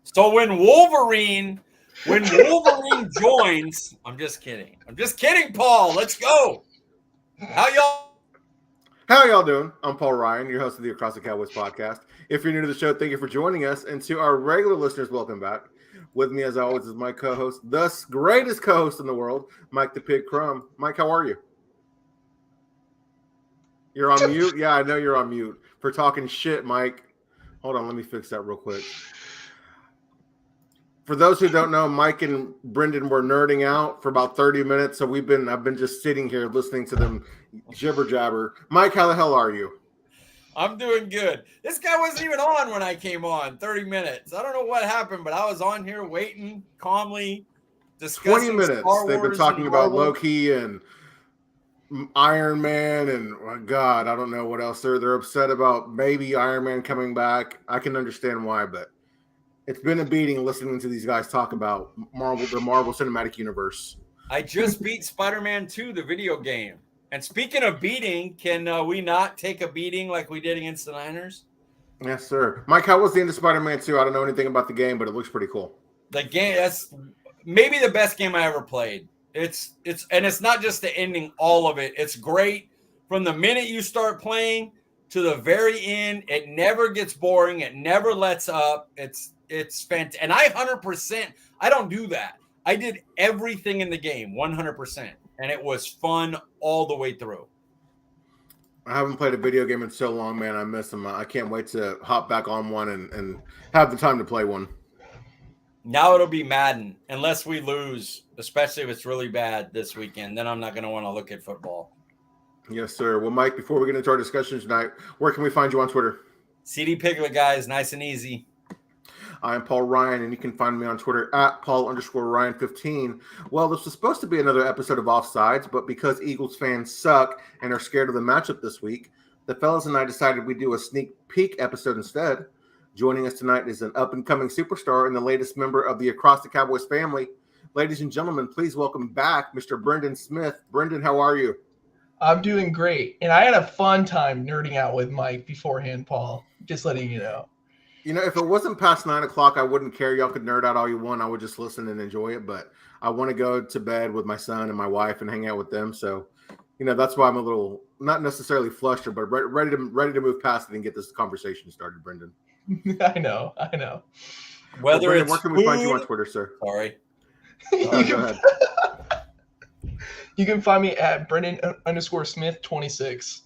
So when Wolverine joins, I'm just kidding. I'm just kidding, Paul. Let's go. How y'all doing? I'm Paul Ryan, your host of the Across the Cowboys podcast. If you're new to the show, thank you for joining us. And to our regular listeners, welcome back. With me, as always, is my co-host, thus greatest co-host in the world, Mike The Pig Crum. Mike, how are you? You're on mute? Yeah, I know you're on mute. For talking shit, Mike. Hold on, let me fix that real quick. For those who don't know, Mike and Brenden were nerding out for about 30 minutes, so I've been just sitting here listening to them jibber jabber. Mike, how the hell are you? I'm doing good. This guy wasn't even on when I came on. 30 minutes. I don't know what happened, but I was on here waiting calmly, discussing 20 minutes. Star They've been Wars talking and about Marvel. Loki and Iron Man and God, I don't know what else. They're upset about maybe Iron Man coming back. I can understand why, but it's been a beating listening to these guys talk about the Marvel Cinematic Universe. I just beat Spider-Man 2, the video game. And speaking of beating, can we not take a beating like we did against the Niners? Yes, sir. Mike, how was the end of Spider-Man 2? I don't know anything about the game, but it looks pretty cool. The game, that's maybe the best game I ever played. It's not just the ending, all of it. It's great from the minute you start playing to the very end. It never gets boring. It never lets up. It's fantastic. And I 100%, I don't do that. I did everything in the game 100%. And it was fun all the way through. I haven't played a video game in so long, man. I miss them. I can't wait to hop back on one and have the time to play one. Now it'll be Madden, unless we lose, especially if it's really bad this weekend. Then I'm not going to want to look at football. Yes, sir. Well, Mike, before we get into our discussion tonight, where can we find you on Twitter? CD Piglet, guys. Nice and easy. I'm Paul Ryan, and you can find me on Twitter at Paul_Ryan15. Well, this was supposed to be another episode of Offsides, but because Eagles fans suck and are scared of the matchup this week, the fellas and I decided we'd do a sneak peek episode instead. Joining us tonight is an up-and-coming superstar and the latest member of the Across the Cowboys family. Ladies and gentlemen, please welcome back Mr. Brenden Smith. Brenden, how are you? I'm doing great, and I had a fun time nerding out with Mike beforehand, Paul. Just letting you know. You know, if it wasn't past 9 o'clock, I wouldn't care. Y'all could nerd out all you want. I would just listen and enjoy it. But I want to go to bed with my son and my wife and hang out with them. So, you know, that's why I'm a little, not necessarily flustered, but ready to move past it and get this conversation started, Brenden. I know. Whether Brenden, it's where can we find you on Twitter, sir? Sorry. Go ahead. You can find me at Brenden_Smith26.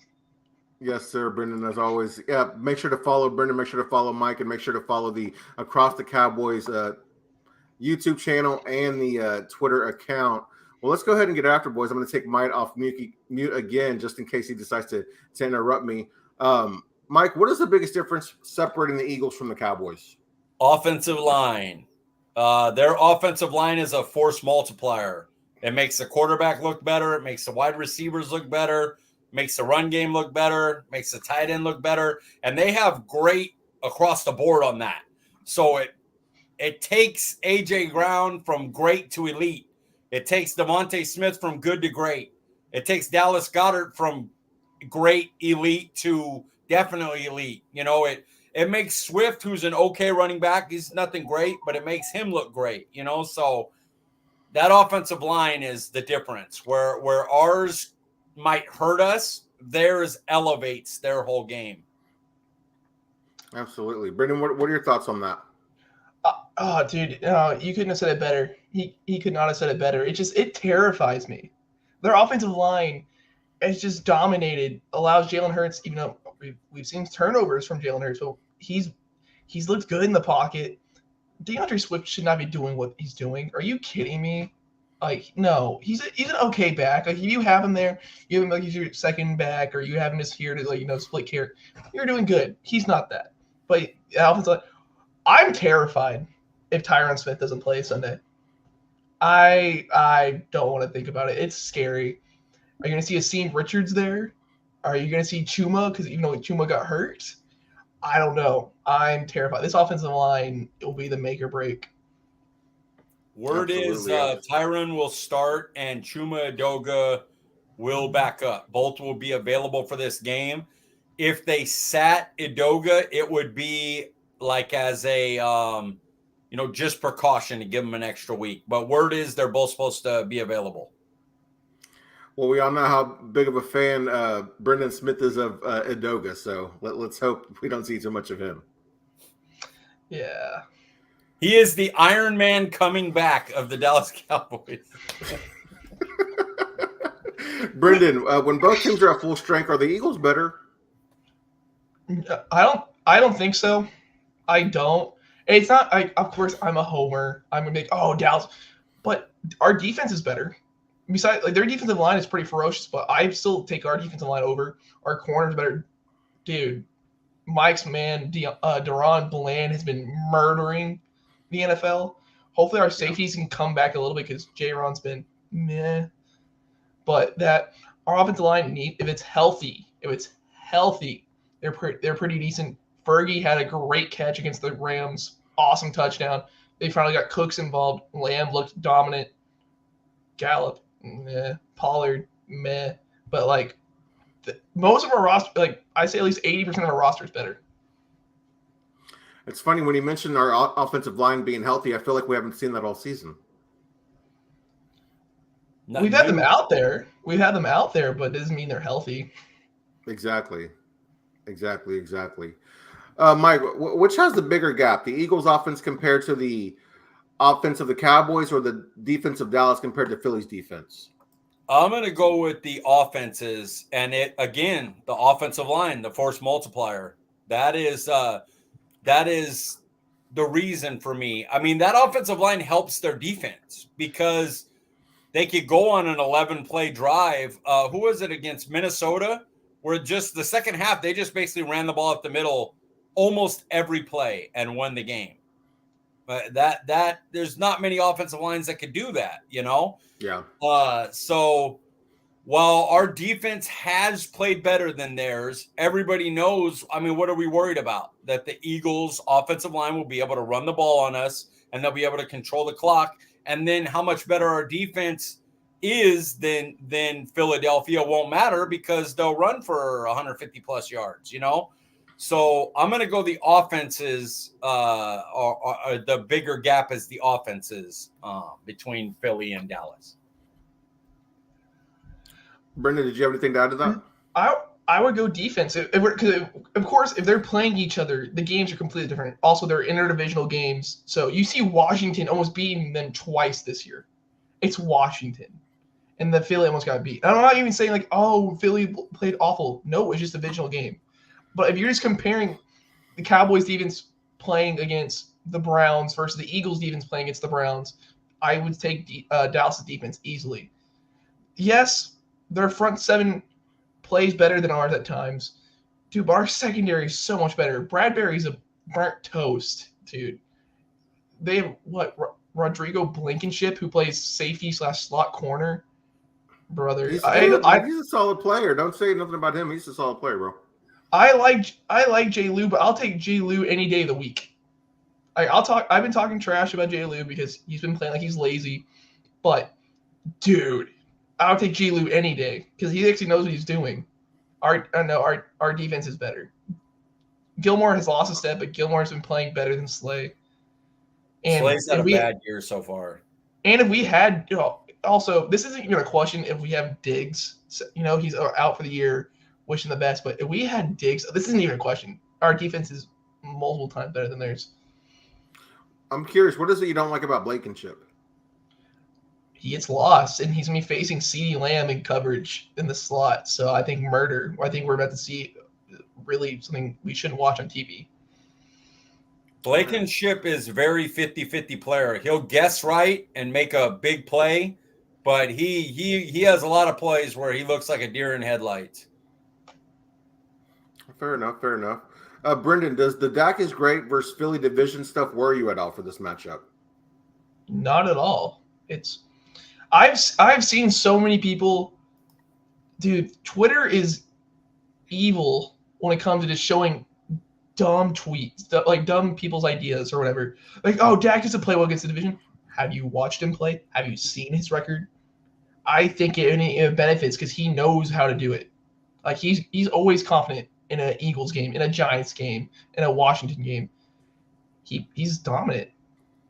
Yes, sir, Brenden, as always. Yeah, make sure to follow Brenden, make sure to follow Mike, and make sure to follow the Across the Cowboys YouTube channel and the Twitter account. Well, let's go ahead and get after, boys. I'm going to take Mike off mute again, just in case he decides to interrupt me. Mike, what is the biggest difference separating the Eagles from the Cowboys? Offensive line. Their offensive line is a force multiplier. It makes the quarterback look better. It makes the wide receivers look better. Makes the run game look better. Makes the tight end look better. And they have great across the board on that. So it takes A.J. Brown from great to elite. It takes Devontae Smith from good to great. It takes Dallas Goedert from great elite to definitely elite. You know, it makes Swift, who's an okay running back, he's nothing great, but it makes him look great, you know. So that offensive line is the difference. Where ours might hurt us, theirs elevates their whole game. Absolutely. Brenden, what are your thoughts on that? Dude, you couldn't have said it better. He could not have said it better. It terrifies me. Their offensive line is just dominated, allows Jalen Hurts, even though we've seen turnovers from Jalen Hurts, so he's looked good in the pocket. DeAndre Swift should not be doing what he's doing. Are you kidding me? Like, no, he's an okay back. Like, if you have him there, you have him like he's your second back, or you have him just here to, like, you know, split care. You're doing good. He's not that. But I'm terrified if Tyron Smith doesn't play Sunday. I don't want to think about it. It's scary. Are you going to see Asim Richards there? Are you going to see Chuma? Because even though Chuma got hurt, I don't know. I'm terrified. This offensive line will be the make or break. Word is Tyron will start and Chuma Edoga will back up. Both will be available for this game. If they sat Edoga, it would be like as a just precaution to give them an extra week. But word is they're both supposed to be available. Well, we all know how big of a fan Brenden Smith is of Edoga, so let's hope we don't see too much of him. Yeah. He is the Iron Man coming back of the Dallas Cowboys. Brenden, when both teams are at full strength, are the Eagles better? I don't think so. I don't. It's not. Of course, I'm a homer. I'm gonna make Dallas, but our defense is better. Besides, their defensive line is pretty ferocious, but I still take our defensive line over. Our corners better, dude. Mike's man, Deron Bland has been murdering the NFL. Hopefully, our safeties can come back a little bit because J-Ron's been meh. But that our offensive line if it's healthy, they're pretty decent. Fergie had a great catch against the Rams. Awesome touchdown. They finally got Cooks involved. Lamb looked dominant. Gallup, meh. Pollard, meh. But most of our roster, I say at least 80% of our roster is better. It's funny when you mentioned our offensive line being healthy. I feel like we haven't seen that all season. We've had them out there. But it doesn't mean they're healthy. Exactly. Mike, which has the bigger gap? The Eagles' offense compared to the offense of the Cowboys, or the defense of Dallas compared to Philly's defense? I'm going to go with the offenses, and the offensive line, the force multiplier. That is the reason for me. I mean, that offensive line helps their defense because they could go on an 11-play drive. Who was it against Minnesota? Where just the second half, they just basically ran the ball up the middle almost every play and won the game. But that there's not many offensive lines that could do that, Yeah. So while our defense has played better than theirs, everybody knows, I mean, what are we worried about? That the Eagles' offensive line will be able to run the ball on us and they'll be able to control the clock. And then how much better our defense is than Philadelphia won't matter because they'll run for 150 plus yards, So I'm going to go the offenses, or the bigger gap is the offenses between Philly and Dallas. Brenden, did you have anything to add to that? I would go defense. Because of course, if they're playing each other, the games are completely different. Also, they're interdivisional games. So you see Washington almost beating them twice this year. It's Washington. And the Philly almost got beat. I'm not even saying Philly played awful. No, it's just a divisional game. But if you're just comparing the Cowboys defense playing against the Browns versus the Eagles defense playing against the Browns, I would take Dallas' defense easily. Yes, their front seven plays better than ours at times. Dude, but our secondary is so much better. Bradbury's a burnt toast, dude. They have Rodrigo Blankenship, who plays safety/slot corner. Brother, he's a solid player. Don't say nothing about him. He's a solid player, bro. I like J. Lou, but I'll take J. Lou any day of the week. I've been talking trash about J. Lou because he's been playing like he's lazy, but dude, I'll take J. Lou any day because he actually knows what he's doing. Our defense is better. Gilmore has lost a step, but Gilmore's been playing better than Slay. And Slay's had a bad year so far. And if we had, also, this isn't even a question if we have Diggs. He's out for the year, wishing the best. But if we had Diggs, this isn't even a question. Our defense is multiple times better than theirs. I'm curious, what is it you don't like about Blankenship? He gets lost, and he's going to be facing CeeDee Lamb in coverage in the slot. So I think murder. I think we're about to see really something we shouldn't watch on TV. Blankenship is very 50-50 player. He'll guess right and make a big play, but he has a lot of plays where he looks like a deer in headlights. Fair enough. Brenden, does the Dak is great versus Philly division stuff worry you at all for this matchup? Not at all. I've seen so many people, dude. Twitter is evil when it comes to just showing dumb tweets, like dumb people's ideas or whatever. Like, Dak doesn't play well against the division. Have you watched him play? Have you seen his record? I think it benefits because he knows how to do it. Like he's always confident in an Eagles game, in a Giants game, in a Washington game. He's dominant.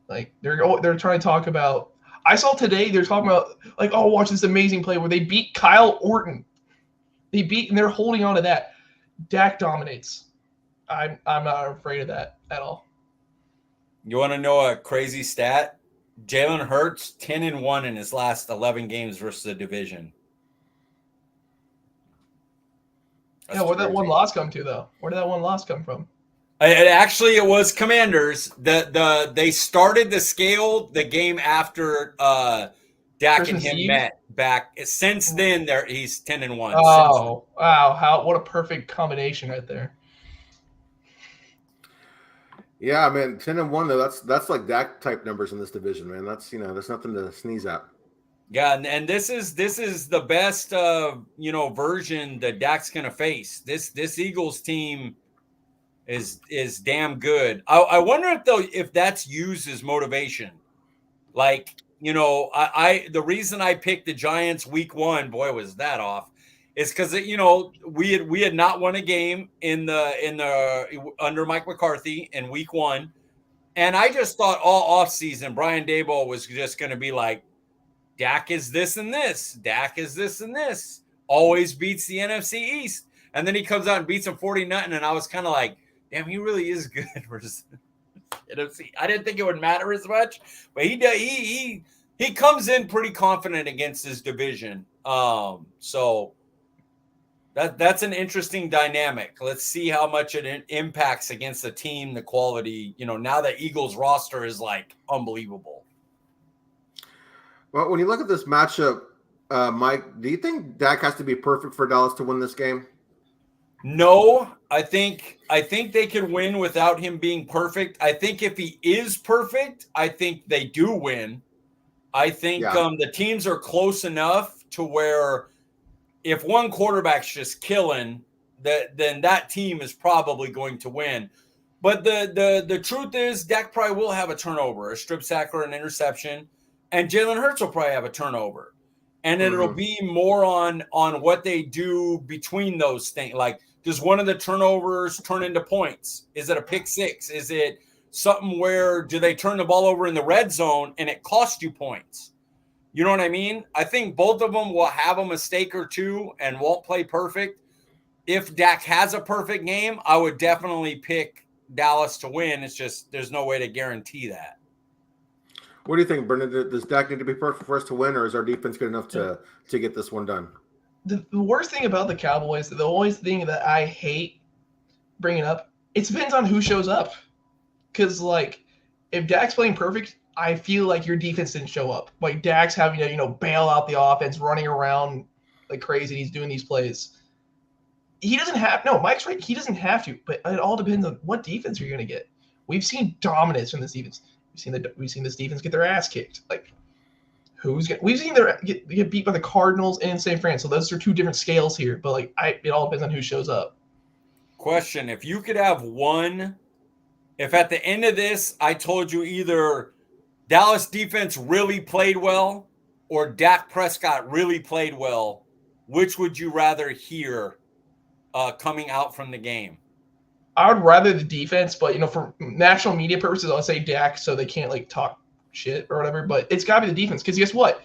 Like they're trying to talk about. I saw today they're talking about like, oh, watch this amazing play where they beat Kyle Orton. And they're holding on to that. Dak dominates. I'm not afraid of that at all. You want to know a crazy stat? Jalen Hurts 10-1 in his last 11 games versus the division. That's where did that one loss come to, though? Where did that one loss come from? It was Commanders. They started to scale the game after Dak Christmas and him Eve? met back. Since then, he's 10-1. Oh, wow! What a perfect combination right there. Yeah, man, 10-1 though. That's like Dak type numbers in this division, man. That's that's nothing to sneeze at. Yeah, and this is the best version that Dak's gonna face. This Eagles team is damn good. I wonder if that's used as motivation. Like, the reason I picked the Giants week 1, boy, was that off, is because we had not won a game in the under Mike McCarthy in week 1, and I just thought all offseason Brian Daboll was just going to be like, Dak is this and this, Dak is this and this, always beats the NFC East, and then he comes out and beats them 40-0, and I was kind of like, damn, he really is good versus NFC. I didn't think it would matter as much, but he comes in pretty confident against his division. So that's an interesting dynamic. Let's see how much it impacts against the team, the quality. Now the Eagles roster is like unbelievable. Well, when you look at this matchup, Mike, do you think Dak has to be perfect for Dallas to win this game? No, I think they could win without him being perfect. I think if he is perfect, I think they do win. I think the teams are close enough to where if one quarterback's just killing, then that team is probably going to win. But the truth is, Dak probably will have a turnover, a strip sack, or an interception, and Jalen Hurts will probably have a turnover. And it'll be more on what they do between those things. Like, does one of the turnovers turn into points? Is it a pick six? Is it something where do they turn the ball over in the red zone and it costs you points? You know what I mean? I think both of them will have a mistake or two and won't play perfect. If Dak has a perfect game, I would definitely pick Dallas to win. It's just there's no way to guarantee that. What do you think, Brenden? Does Dak need to be perfect for us to win, or is our defense good enough to get this one done? The worst thing about the Cowboys, the only thing that I hate bringing up, it depends on who shows up. Because, like, if Dak's playing perfect, I feel like your defense didn't show up. Like, Dak's having to, bail out the offense, running around like crazy. He's doing these plays. He doesn't have – no, Mike's right. He doesn't have to. But it all depends on what defense you're going to get. We've seen dominance from this defense. We've seen this defense get their ass kicked. Like, we've seen them get beat by the Cardinals and San Fran. So those are two different scales here. But like, it all depends on who shows up. Question: if you could have one, if at the end of this I told you either Dallas defense really played well or Dak Prescott really played well, which would you rather hear coming out from the game? I would rather the defense, but for national media purposes, I'll say Dak so they can't like talk shit or whatever. But it's got to be the defense because guess what?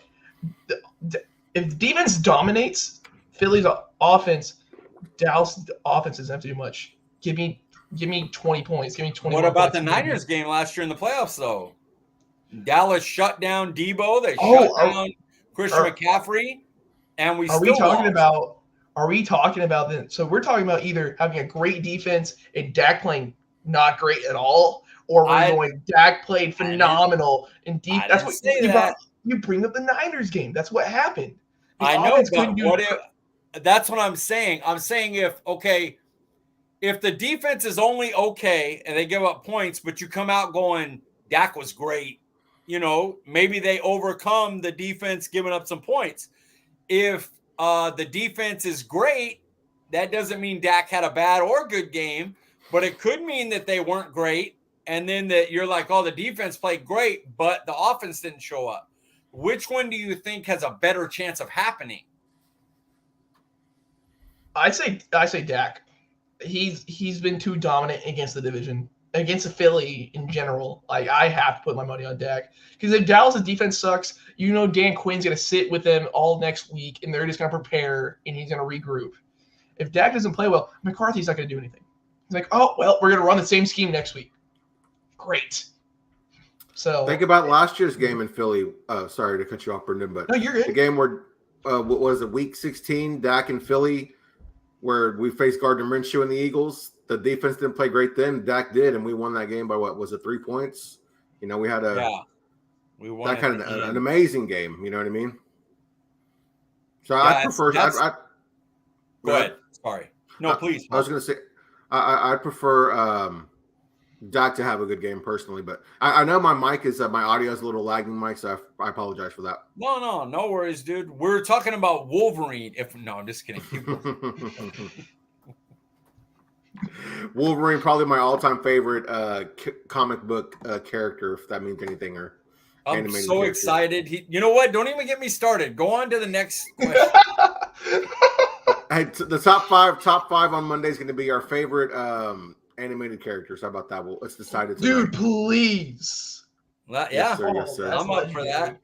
If the defense dominates Philly's offense, Dallas offense doesn't have to do much. Give me 20 points. Give me 20. What about the Niners game last year in the playoffs though? Dallas shut down Debo. They shut down Christian McCaffrey, and we lost. Are we talking about then? So we're talking about either having a great defense and Dak playing not great at all, or we're going Dak played phenomenal and deep. That's what you bring up the Niners game. That's what happened. I know, but that's what I'm saying. I'm saying if the defense is only okay and they give up points, but you come out going Dak was great, maybe they overcome the defense giving up some points. If the defense is great, that doesn't mean Dak had a bad or good game, but it could mean that they weren't great. And then that you're like, the defense played great, but the offense didn't show up. Which one do you think has a better chance of happening? I say Dak. He's been too dominant against the division. against a Philly in general, like I have to put my money on Dak. Because if Dallas' defense sucks, Dan Quinn's going to sit with them all next week, and they're just going to prepare, and he's going to regroup. If Dak doesn't play well, McCarthy's not going to do anything. He's like, oh, well, we're going to run the same scheme next week. Great. So think about last year's game in Philly. Sorry to cut you off, Brenden, but no, you're good. The game where what was it, Week 16, Dak and Philly, where we faced Gardner Minshew and the Eagles. The defense didn't play great then. Dak did, and we won that game by what was it, 3 points? We had we won that kind of an amazing game. You know what I mean? So I prefer. Go ahead. Sorry. No, please. I was going to say I prefer Dak to have a good game personally, but I know my mic is my audio is a little lagging, Mike, so I apologize for that. No worries, dude. We're talking about Wolverine. I'm just kidding. Wolverine, probably my all-time favorite comic book character, if that means anything. Or I'm so excited. You know what? Don't even get me started. Go on to the next question. Hey, the top five on Monday is going to be our favorite animated characters. How about that? Well, let's decide it. Dude, please. Yeah, yes, sir. I'm up for that.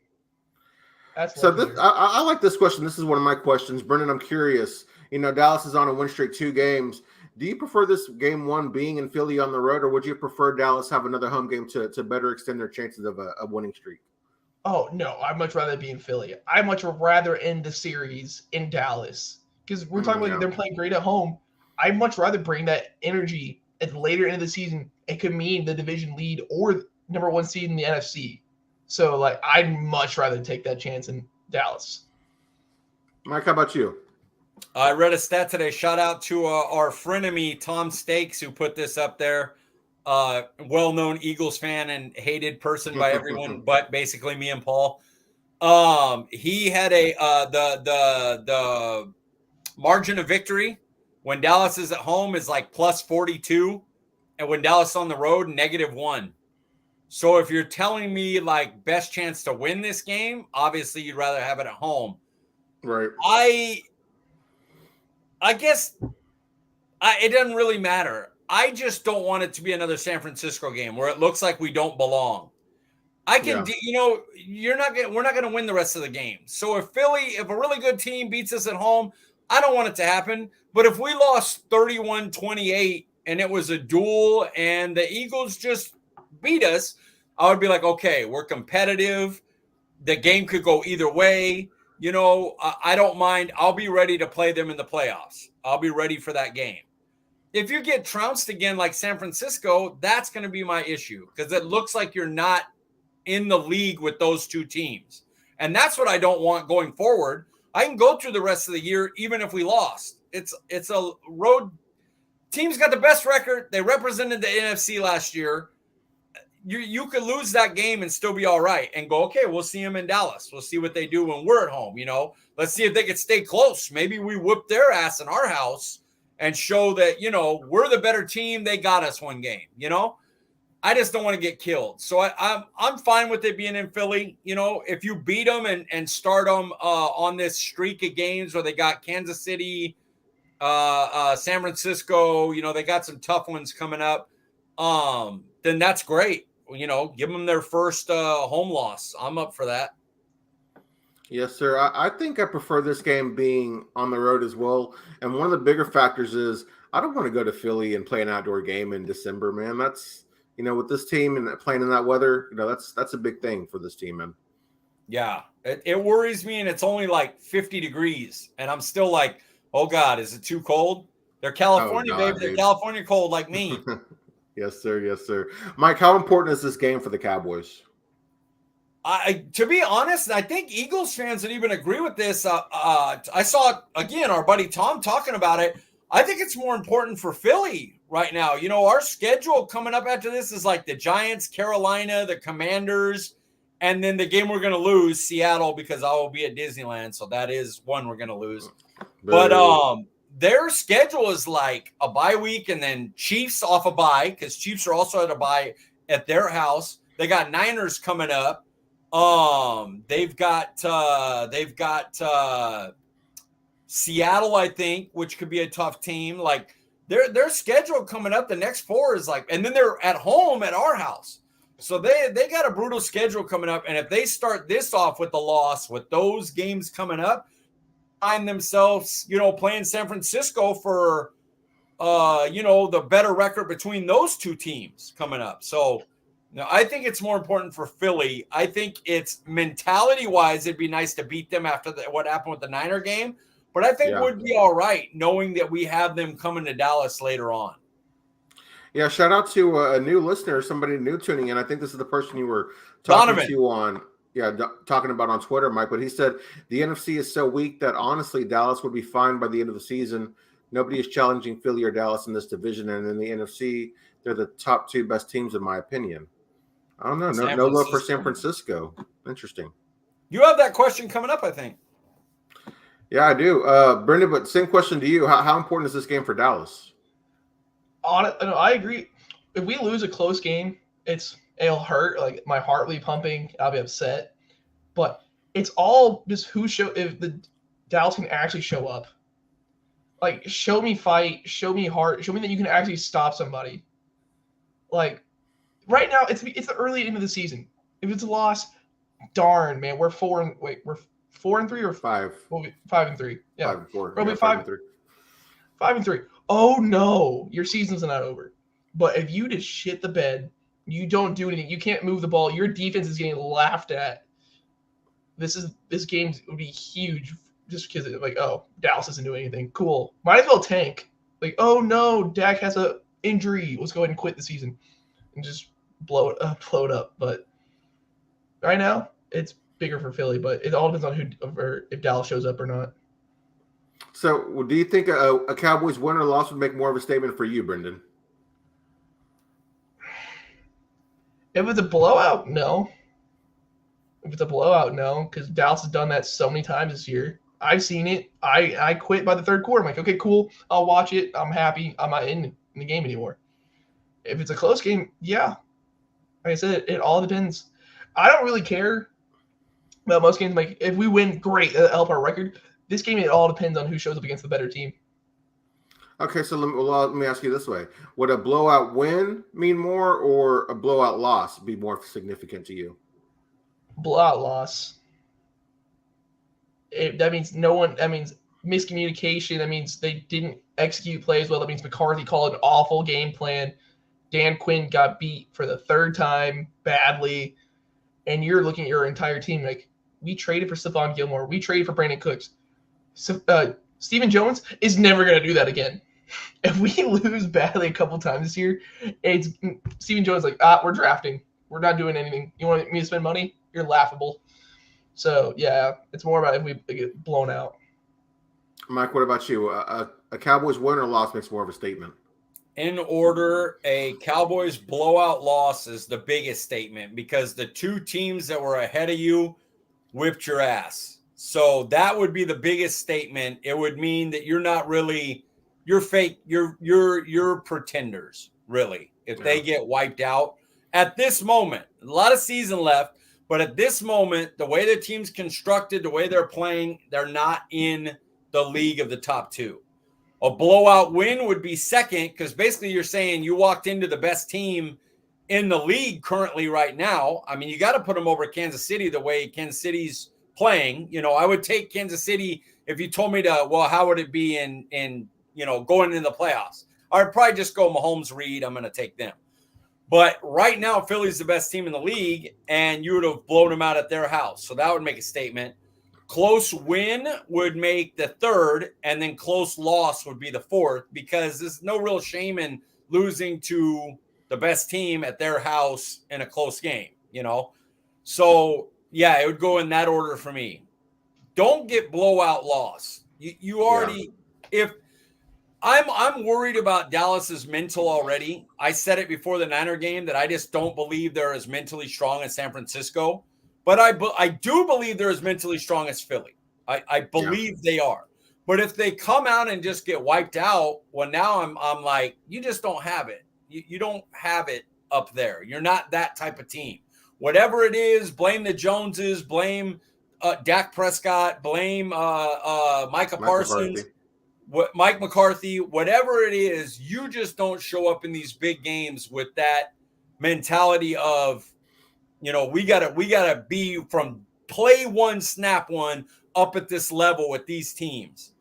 I like this question. This is one of my questions, Brenden. I'm curious. Dallas is on a win streak, 2 games. Do you prefer this game 1 being in Philly on the road, or would you prefer Dallas have another home game to better extend their chances of a winning streak? Oh, no. I'd much rather be in Philly. I'd much rather end the series in Dallas because we're talking about they're playing great at home. I'd much rather bring that energy at the later end of the season. It could mean the division lead or number 1 seed in the NFC. So, I'd much rather take that chance in Dallas. Mike, how about you? I read a stat today. Shout out to our frenemy, Tom Stakes, who put this up there. Well-known Eagles fan and hated person by everyone, but basically me and Paul. He had the margin of victory when Dallas is at home is like plus 42, and when Dallas is on the road, -1. So if you're telling me best chance to win this game, obviously you'd rather have it at home. Right. I guess it doesn't really matter. I just don't want it to be another San Francisco game where it looks like we don't belong. We're not going to win the rest of the game. So if a really good team beats us at home, I don't want it to happen. But if we lost 31-28 and it was a duel and the Eagles just beat us, I would be like, okay, we're competitive. The game could go either way. I don't mind. I'll be ready to play them in the playoffs. I'll be ready for that game. If you get trounced again like San Francisco, that's going to be my issue because it looks like you're not in the league with those 2 teams. And that's what I don't want going forward. I can go through the rest of the year even if we lost. It's a road. Team's got the best record. They represented the NFC last year. You could lose that game and still be all right and go, okay, we'll see them in Dallas. We'll see what they do when we're at home. Let's see if they could stay close. Maybe we whoop their ass in our house and show that, we're the better team. They got us one game, I just don't want to get killed. So I'm fine with it being in Philly. If you beat them and start them on this streak of games where they got Kansas City, San Francisco, they got some tough ones coming up. Then that's great. Give them their first home loss. I'm up for that. Yes, sir. I think I prefer this game being on the road as well. And one of the bigger factors is I don't want to go to Philly and play an outdoor game in December, man. That's, with this team and playing in that weather, that's a big thing for this team, man. Yeah, it worries me, and it's only 50 degrees, and I'm still like, oh, God, is it too cold? They're California, baby. They're California cold like me. Yes, sir. Yes, sir. Mike, how important is this game for the Cowboys? To be honest, I think Eagles fans would even agree with this. I saw, again, our buddy Tom talking about it. I think it's more important for Philly right now. Our schedule coming up after this is the Giants, Carolina, the Commanders, and then the game we're going to lose, Seattle, because I will be at Disneyland. So that is one we're going to lose. But their schedule is a bye week and then Chiefs off a bye because Chiefs are also at a bye at their house. They got Niners coming up. They've got Seattle, I think, which could be a tough team. their schedule coming up, the next 4 is like, and then they're at home at our house. So they got a brutal schedule coming up. And if they start this off with the loss, with those games coming up, find themselves, playing San Francisco for, the better record between those two teams coming up. So I think it's more important for Philly. I think it's mentality-wise, it'd be nice to beat them after what happened with the Niner game. But I think would be all right knowing that we have them coming to Dallas later on. Yeah, shout out to a new listener, somebody new tuning in. I think this is the person you were talking to on, talking about on Twitter, Mike. But he said the NFC is so weak that honestly, Dallas would be fine by the end of the season. Nobody is challenging Philly or Dallas in this division, and in the NFC, they're the top 2 best teams in my opinion. I don't know. No love for San Francisco. Interesting. You have that question coming up, I think. Yeah, I do. Brenden, but same question to you. How important is this game for Dallas? I agree. If we lose a close game, it'll hurt. Like my heart will be pumping. I'll be upset. But it's all just if the Dallas can actually show up. Like, show me fight, show me heart, show me that you can actually stop somebody. Like, right now, it's the early end of the season. If it's a loss, darn, man, we're 4-3 or 5? We'll be 5-3. Yeah, 5-4. We'll be 5-3. 5-3. Oh no, your season's not over. But if you just shit the bed, you don't do anything, you can't move the ball, your defense is getting laughed at. This game would be huge. Just because it's like, oh, Dallas isn't doing anything. Cool. Might as well tank. Like, oh no, Dak has a injury. Let's go ahead and quit the season and just blow it up. But right now, it's bigger for Philly. But it all depends on if Dallas shows up or not. So, do you think a Cowboys win or loss would make more of a statement for you, Brenden? If it's a blowout, no. If it's a blowout, no, because Dallas has done that so many times this year. I've seen it. I quit by the third quarter. I'm like, okay, cool. I'll watch it. I'm happy. I'm not in the game anymore. If it's a close game, yeah. Like I said, it all depends. I don't really care about most games. Like, if we win, great. That'll help our record. This game, it all depends on who shows up against the better team. Okay, so let me ask you this way. Would a blowout win mean more or a blowout loss be more significant to you? Blowout loss. That means miscommunication. That means they didn't execute plays well. That means McCarthy called an awful game plan. Dan Quinn got beat for the 3rd time badly. And you're looking at your entire team like, we traded for Stephon Gilmore. We traded for Brandon Cooks. Stephen Jones is never going to do that again. If we lose badly a couple times this year, it's Stephen Jones like, we're drafting. We're not doing anything. You want me to spend money? You're laughable. So, yeah, it's more about if we get blown out. Mike, what about you? A Cowboys win or loss makes more of a statement? In order, a Cowboys blowout loss is the biggest statement because the 2 teams that were ahead of you whipped your ass. So that would be the biggest statement. It would mean that you're not really – you're fake. You're pretenders, really, if they get wiped out. At this moment, a lot of season left. But at this moment, the way the team's constructed, the way they're playing, they're not in the league of the top 2. A blowout win would be second because basically you're saying you walked into the best team in the league currently right now. I mean, you got to put them over Kansas City the way Kansas City's playing. I would take Kansas City if you told me how would it be in going into the playoffs? I'd probably just go Mahomes, Reed. I'm going to take them. But right now, Philly's the best team in the league, and you would have blown them out at their house. So that would make a statement. Close win would make the 3rd, and then close loss would be the 4th because there's no real shame in losing to the best team at their house in a close game, So, yeah, it would go in that order for me. Don't get blowout loss. You already if – I'm worried about Dallas's mental already. I said it before the Niner game that I just don't believe they're as mentally strong as San Francisco. But I do believe they're as mentally strong as Philly. I believe they are. But if they come out and just get wiped out, well, now I'm like, you just don't have it. You don't have it up there. You're not that type of team. Whatever it is, blame the Joneses, blame Dak Prescott, blame Micah Parsons. McCarthy. Mike McCarthy, whatever it is, you just don't show up in these big games with that mentality of, we gotta be from play one, snap one up at this level with these teams.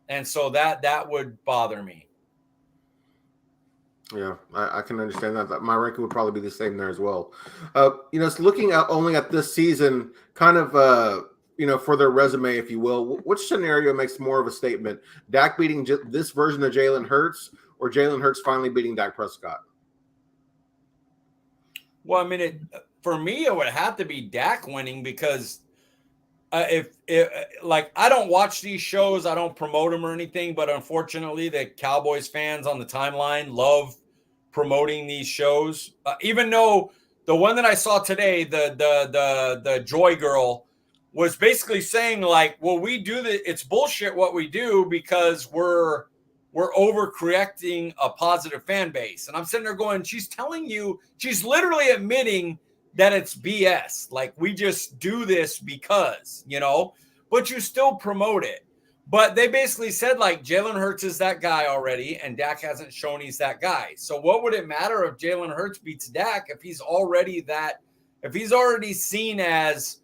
And so that would bother me. Yeah, I can understand that. My ranking would probably be the same there as well. So looking at only at this season, kind of, for their resume, if you will, which scenario makes more of a statement? Dak beating this version of Jalen Hurts, or Jalen Hurts finally beating Dak Prescott? Well, I mean, for me, it would have to be Dak winning because I don't watch these shows, I don't promote them or anything, but unfortunately, the Cowboys fans on the timeline love promoting these shows. Even though the one that I saw today, the Joy Girl, was basically saying like, well, we do it's bullshit what we do because we're overcorrecting a positive fan base. And I'm sitting there going, she's literally admitting that it's BS. Like, we just do this because, but you still promote it. But they basically said like Jalen Hurts is that guy already, and Dak hasn't shown he's that guy. So what would it matter if Jalen Hurts beats Dak if he's already seen as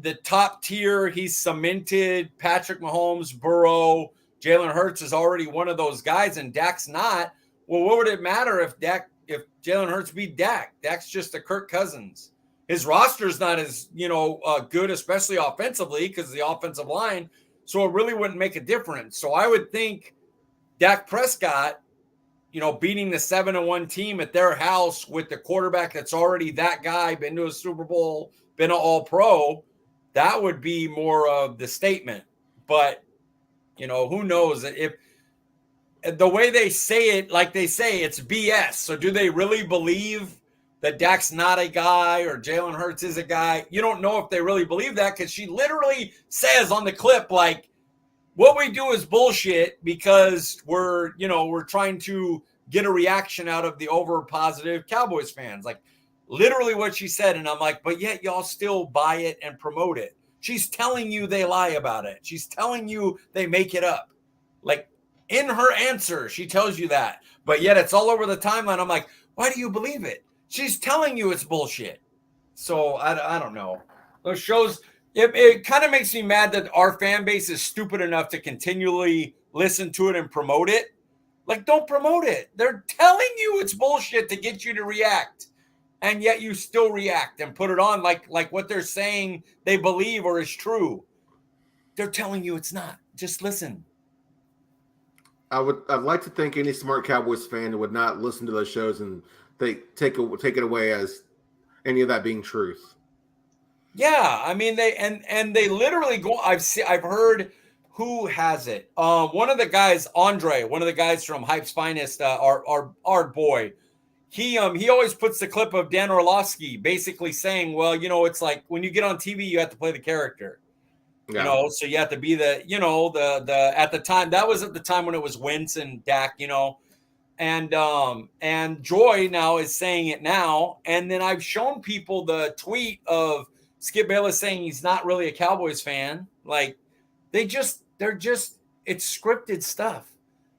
the top tier? He's cemented. Patrick Mahomes, Burrow, Jalen Hurts is already one of those guys, and Dak's not. Well, what would it matter if Jalen Hurts beat Dak? Dak's just a Kirk Cousins. His roster's not as good, especially offensively, because the offensive line. So it really wouldn't make a difference. So I would think Dak Prescott, beating the 7-1 team at their house with the quarterback that's already that guy, been to a Super Bowl, been an All-Pro, that would be more of the statement. But, who knows? If the way they say it, like they say, it's BS. So do they really believe that Dak's not a guy or Jalen Hurts is a guy? You don't know if they really believe that, because she literally says on the clip, like, what we do is bullshit because we're trying to get a reaction out of the over positive Cowboys fans. Like, literally what she said. And I'm like, but yet y'all still buy it and promote it. She's telling you they lie about it. She's telling you they make it up. Like, in her answer, she tells you that. But yet it's all over the timeline. I'm like, why do you believe it? She's telling you it's bullshit. So I don't know. Those shows, it kind of makes me mad that our fan base is stupid enough to continually listen to it and promote it. Like, don't promote it. They're telling you it's bullshit to get you to react. And yet you still react and put it on like what they're saying they believe or is true. They're telling you it's not. Just listen. I'd like to think any smart Cowboys fan would not listen to those shows and take it away as any of that being truth. Yeah, I mean they literally go. I've heard, who has it? One of the guys, Andre, one of the guys from Hype's Finest, our boy. He always puts the clip of Dan Orlovsky basically saying, well, it's like when you get on TV, you have to play the character. Yeah. So you have to be the at the time, that was at the time when it was Wentz and Dak, and Joy now is saying it now. And then I've shown people the tweet of Skip Bayless saying he's not really a Cowboys fan. Like, they're just, it's scripted stuff.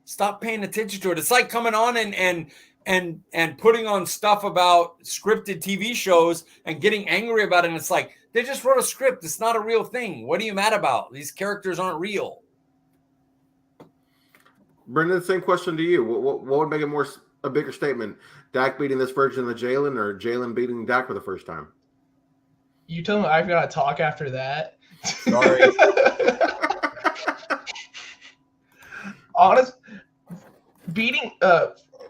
Stop paying attention to it. It's like coming on and putting on stuff about scripted TV shows and getting angry about it. And it's like, they just wrote a script. It's not a real thing. What are you mad about? These characters aren't real. Brenden, same question to you. What would make it a bigger statement? Dak beating this version of Jalen, or Jalen beating Dak for the first time? You tell me I've got to talk after that. Sorry. Honest, beating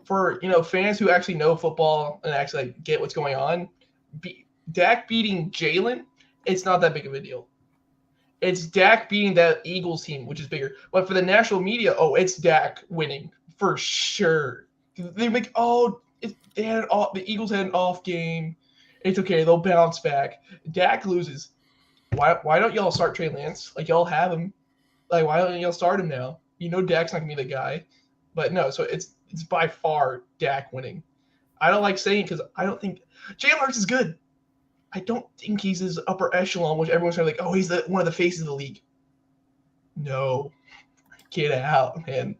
for fans who actually know football and actually get what's going on, Dak beating Jalen, it's not that big of a deal. It's Dak beating that Eagles team, which is bigger. But for the national media, it's Dak winning for sure. They make the Eagles had an off game. It's okay, they'll bounce back. Dak loses. Why don't y'all start Trey Lance? Like, y'all have him. Like, why don't y'all start him now? Dak's not gonna be the guy. But no, so it's by far Dak winning. I don't like saying it because I don't think Jalen Hurts is good. I don't think he's his upper echelon, which everyone's kind of like, he's one of the faces of the league. No, I get out, man.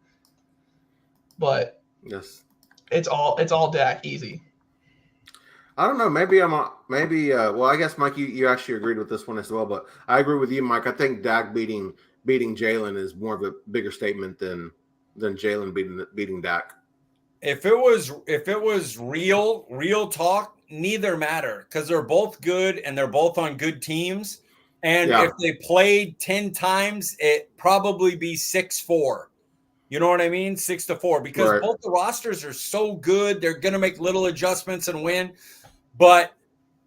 But Yes. it's all Dak easy. I don't know. Well, I guess Mike, you actually agreed with this one as well, but I agree with you, Mike. I think Dak beating Jalen is more of a bigger statement than Jalen beating Dak. If it was real talk, neither matter because they're both good and they're both on good teams. And if they played 10 times, it probably be 6-4. You know what I mean? 6-4 because both the rosters are so good. They're going to make little adjustments and win. But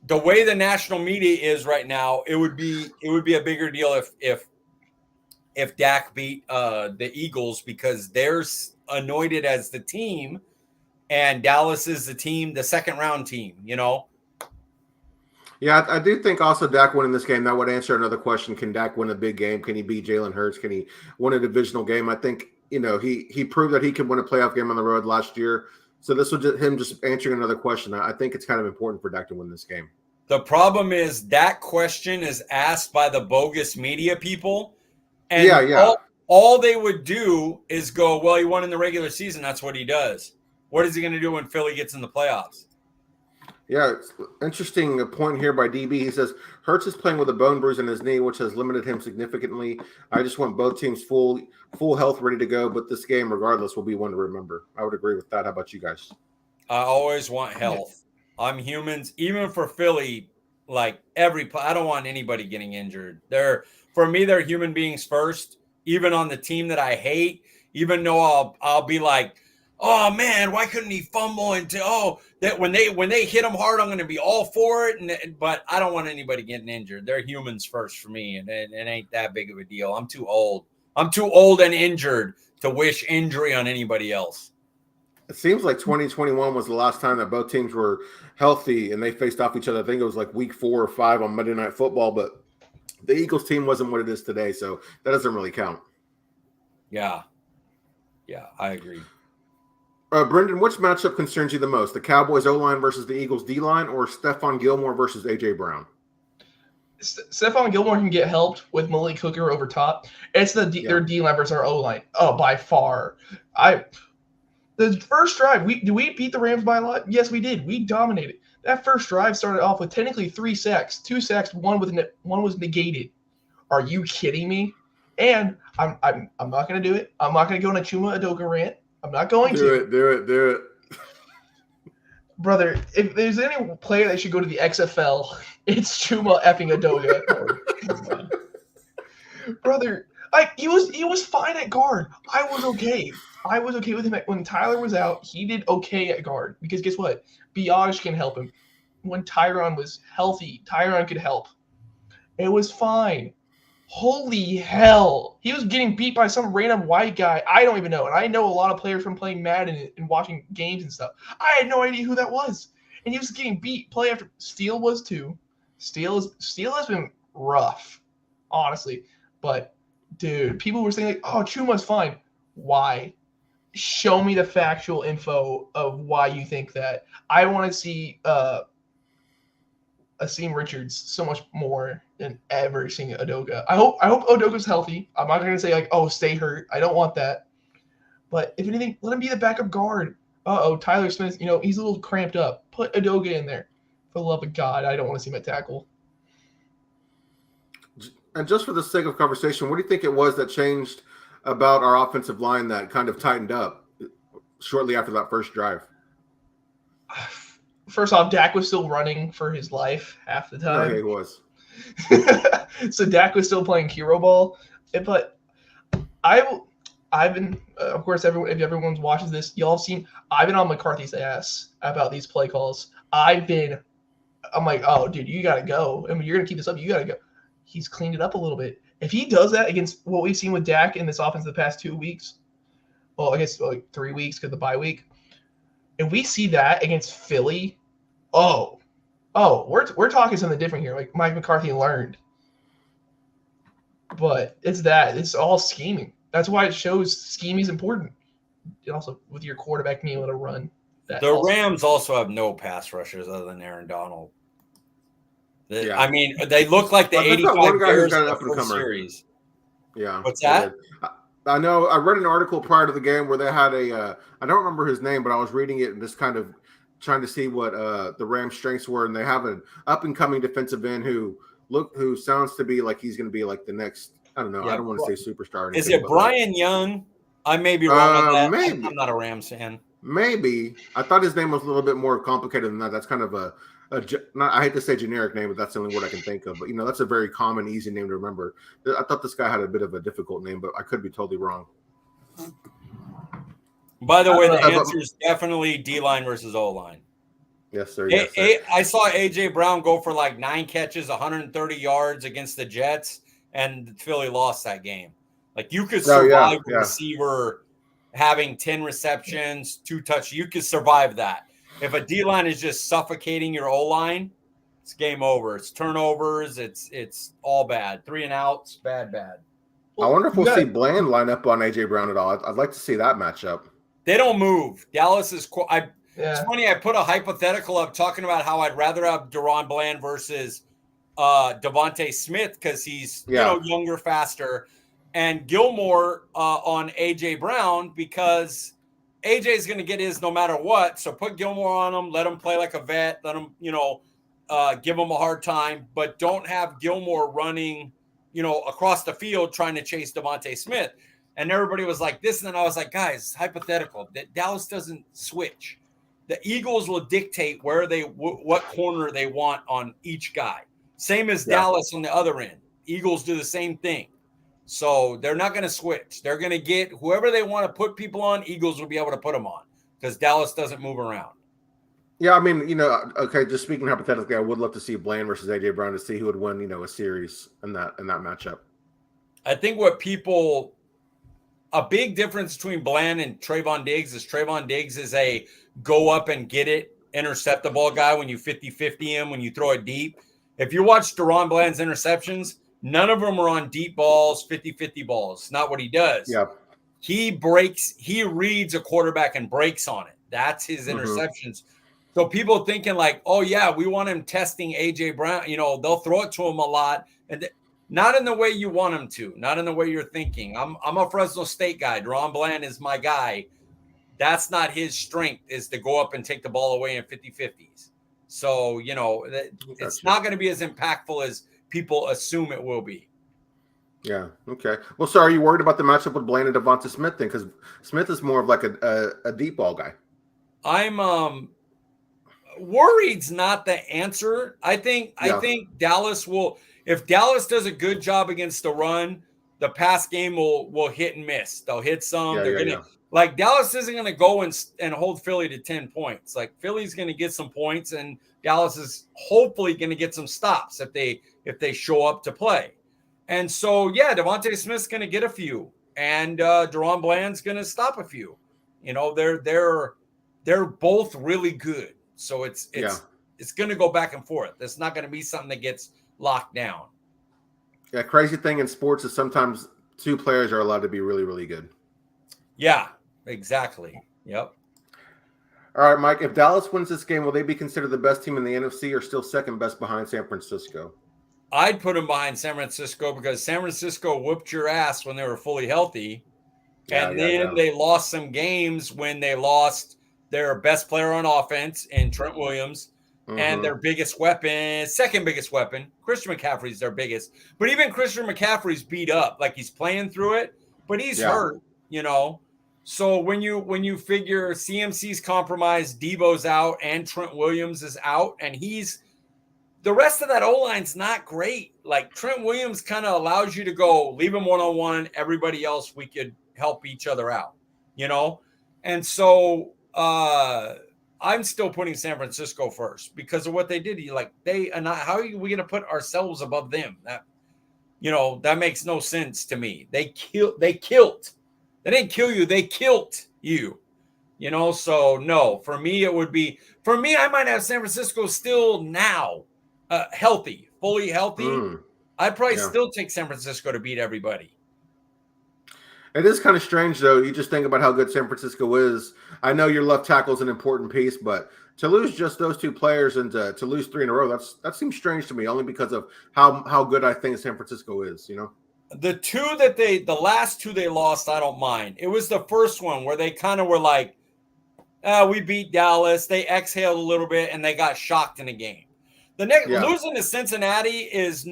the way the national media is right now, it would be a bigger deal if Dak beat the Eagles because they're anointed as the team and Dallas is the team, the second round team, you know? Yeah, I do think also Dak winning this game, that would answer another question. Can Dak win a big game? Can he beat Jalen Hurts? Can he win a divisional game? I think, he proved that he could win a playoff game on the road last year. So this was him just answering another question. I think it's kind of important for Dak to win this game. The problem is that question is asked by the bogus media people. And all they would do is go, well, he won in the regular season. That's what he does. What is he going to do when Philly gets in the playoffs? Yeah, it's interesting point here by DB. He says, Hurts is playing with a bone bruise in his knee, which has limited him significantly. I just want both teams full health, ready to go. But this game, regardless, will be one to remember. I would agree with that. How about you guys? I always want health. I'm humans. Even for Philly, like I don't want anybody getting injured. For me, they're human beings first. Even on the team that I hate, even though I'll be like, oh man, why couldn't he fumble that when they hit him hard, I'm going to be all for it. But I don't want anybody getting injured. They're humans first for me, and it ain't that big of a deal. I'm too old. I'm too old and injured to wish injury on anybody else. It seems like 2021 was the last time that both teams were healthy and they faced off each other. I think it was like week 4 or 5 on Monday Night Football, but the Eagles team wasn't what it is today, so that doesn't really count. Yeah, I agree. Brenden, which matchup concerns you the most? The Cowboys O-line versus the Eagles D-line, or Stephon Gilmore versus A.J. Brown? Stephon Gilmore can get helped with Malik Hooker over top. It's their D-line versus our O-line. Oh, by far. The first drive, did we beat the Rams by a lot? Yes, we did. We dominated. That first drive started off with technically 3 sacks. 2 sacks, one was negated. Are you kidding me? And I'm not going to do it. I'm not going to go on a Chuma Udoka rant. I'm not going to. Do it. Brother, if there's any player that should go to the XFL, it's Chuma effing Udoka. Brother, he was fine at guard. I was okay. I was okay with him when Tyler was out. He did okay at guard because guess what? Biage can help him. When Tyron was healthy, Tyron could help. It was fine. Holy hell. He was getting beat by some random white guy. I don't even know. And I know a lot of players from playing Madden and watching games and stuff. I had no idea who that was. And he was getting beat play after. Steele was too. Steele has been rough, honestly. But, dude, people were saying, like, oh, Chuma's fine. Why? Show me the factual info of why you think that. I want to see Asim Richards so much more than ever seeing Udoka. I hope Udoka's healthy. I'm not going to say, like, oh, stay hurt. I don't want that. But if anything, let him be the backup guard. Tyler Smith, he's a little cramped up. Put Udoka in there. For the love of God, I don't want to see him at tackle. And just for the sake of conversation, what do you think it was that changed about our offensive line that kind of tightened up shortly after that first drive? First off, Dak was still running for his life half the time. Okay, he was. So Dak was still playing hero ball. But I've been, of course, if everyone's watches this, y'all have seen, I've been on McCarthy's ass about these play calls. I'm like, oh, dude, you got to go. I mean, you're going to keep this up. You got to go. He's cleaned it up a little bit. If he does that against what we've seen with Dak in this offense the past 2 weeks, well, I guess like 3 weeks because of the bye week, if we see that against Philly, we're talking something different here. Like Mike McCarthy learned. But it's all scheming. That's why it shows scheming is important. And also with your quarterback being able to run. Rams also have no pass rushers other than Aaron Donald. Yeah. I mean, they look like the 85 Bears got in an the first series. Yeah. What's that? I know I read an article prior to the game where they had I don't remember his name, but I was reading it and just kind of trying to see what the Rams' strengths were, and they have an up and coming defensive end who sounds to be like he's going to be like the next. I don't know. Yeah, I don't want to say superstar. Or anything, is it but Brian Young? I may be wrong on that. Maybe. I'm not a Rams fan. Maybe. I thought his name was a little bit more complicated than that. That's kind of I hate to say generic name, but that's the only word I can think of. But, that's a very common, easy name to remember. I thought this guy had a bit of a difficult name, but I could be totally wrong. By the way, the answer is definitely D-line versus O-line. Yes, sir. Yes, sir. I saw A.J. Brown go for like 9 catches, 130 yards against the Jets, and Philly lost that game. Like, you could survive a receiver having 10 receptions, 2 touchdowns. You could survive that. If a D-line is just suffocating your O-line, it's game over. It's turnovers. It's all bad. 3 and outs, bad. I wonder if we'll see Bland line up on A.J. Brown at all. I'd like to see that matchup. They don't move. Dallas is It's funny, I put a hypothetical up talking about how I'd rather have Deron Bland versus Devontae Smith because he's younger, faster, and Gilmore on A.J. Brown because A.J.'s going to get his no matter what. So put Gilmore on him, let him play like a vet, let him, give him a hard time, but don't have Gilmore running, across the field trying to chase Devontae Smith. And everybody was like this, and then I was like, guys, hypothetical. That Dallas doesn't switch. The Eagles will dictate where what corner they want on each guy. Same as Dallas on the other end. Eagles do the same thing. So they're not going to switch. They're going to get whoever they want to put people on, Eagles will be able to put them on because Dallas doesn't move around. Yeah, I mean, okay, just speaking hypothetically, I would love to see Bland versus A.J. Brown to see who would win, a series in that matchup. I think a big difference between Bland and Trayvon Diggs is a go up and get it, intercept the ball guy when you 50-50 him, when you throw it deep. If you watch Deron Bland's interceptions, none of them are on deep balls, 50-50 balls. It's not what he does. Yeah. He reads a quarterback and breaks on it. That's his interceptions. So people thinking like, oh, yeah, we want him testing A.J. Brown. They'll throw it to him a lot. And not in the way you want him to, not in the way you're thinking. I'm a Fresno State guy. Deron Bland is my guy. That's not his strength, is to go up and take the ball away in 50-50s. So, it's not going to be as impactful as people assume it will be. Yeah. Okay. Well, so are you worried about the matchup with Bland and Devonta Smith then? Because Smith is more of like a deep ball guy. I'm worried's not the answer. I think Dallas will. If Dallas does a good job against the run, the pass game will hit and miss. They'll hit some. Like Dallas isn't going to go and hold Philly to 10 points. Like Philly's going to get some points, and Dallas is hopefully going to get some stops if they show up to play. And so, Devontae Smith's going to get a few, and Deron Bland's going to stop a few. They're both really good. So it's going to go back and forth. It's not going to be something that gets locked down. Yeah, crazy thing in sports is sometimes 2 players are allowed to be really, really good. Yeah, exactly. Yep. All right, Mike, if Dallas wins this game, will they be considered the best team in the NFC or still second best behind San Francisco? I'd put them behind San Francisco because San Francisco whooped your ass when they were fully healthy. And then they lost some games when they lost their best player on offense in Trent Williams. And their second biggest weapon, Christian McCaffrey's their biggest. But even Christian McCaffrey's beat up. Like he's playing through it, but he's hurt, So when you figure CMC's compromised, Debo's out, and Trent Williams is out, and the rest of that O-line's not great. Like Trent Williams kind of allows you to go leave him one-on-one. Everybody else, we could help each other out, And so I'm still putting San Francisco first because of what they did. How are we going to put ourselves above them? That makes no sense to me. They killed. They didn't kill you. They killed you. So no, for me, I might have San Francisco still now healthy, fully healthy. I'd probably still take San Francisco to beat everybody. It is kind of strange, though. You just think about how good San Francisco is. I know your left tackle is an important piece, but to lose just those 2 players and to lose 3 in a row, that seems strange to me, only because of how good I think San Francisco is, The last two they lost, I don't mind. It was the first one where they kind of were like, we beat Dallas. They exhaled a little bit and they got shocked in the game. The next losing to Cincinnati is